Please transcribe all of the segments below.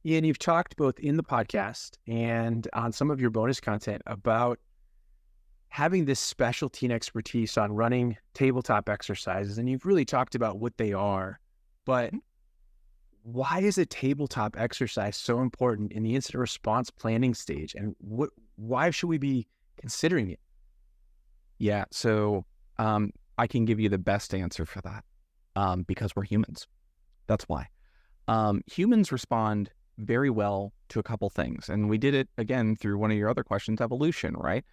Ian, you've talked both in the podcast and on some of your bonus content about having this specialty and expertise on running tabletop exercises. And you've really talked about what they are. But why is a tabletop exercise so important in the incident response planning stage? And why should we be considering it? Yeah, so I can give you the best answer for that because we're humans. That's why. Humans respond very well to a couple things. And we did it again through one of your other questions, evolution, right?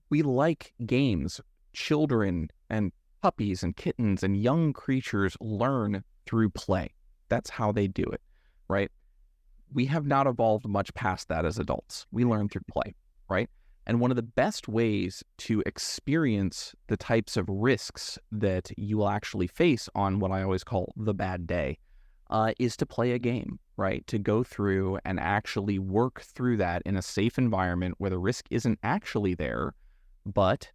We like games. Children and puppies and kittens and young creatures learn through play. That's how they do it, right? We have not evolved much past that as adults. We learn through play, right? And one of the best ways to experience the types of risks that you will actually face on what I always call the bad day is to play a game, right? To go through and actually work through that in a safe environment where the risk isn't actually there, but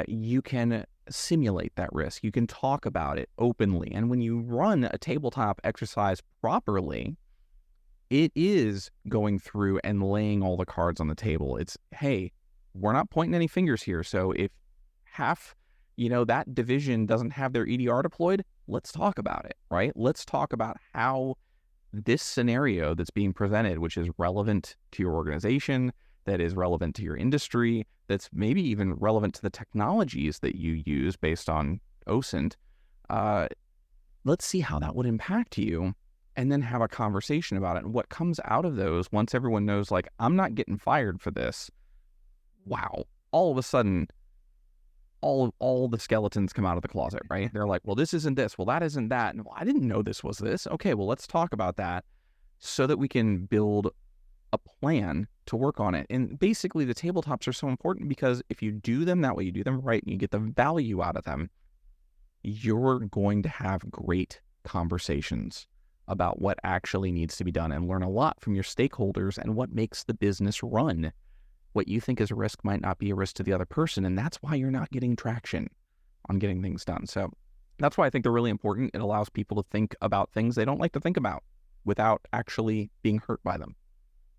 you can simulate that risk. You can talk about it openly. And when you run a tabletop exercise properly, it is going through and laying all the cards on the table. It's, hey, we're not pointing any fingers here. So if half, that division doesn't have their EDR deployed, let's talk about it, right? Let's talk about how this scenario that's being presented, which is relevant to your organization, that is relevant to your industry, that's maybe even relevant to the technologies that you use based on OSINT, let's see how that would impact you, and then have a conversation about it. And what comes out of those, once everyone knows, like, I'm not getting fired for this, wow, all of a sudden, all the skeletons come out of the closet, right? They're like, well, this isn't this. Well, that isn't that. And well, I didn't know this was this. Okay, well, let's talk about that so that we can build a plan to work on it. And basically, the tabletops are so important because if you do them that way, you do them right, and you get the value out of them, you're going to have great conversations about what actually needs to be done and learn a lot from your stakeholders and what makes the business run. What you think is a risk might not be a risk to the other person, and that's why you're not getting traction on getting things done. So that's why I think they're really important. It allows people to think about things they don't like to think about without actually being hurt by them.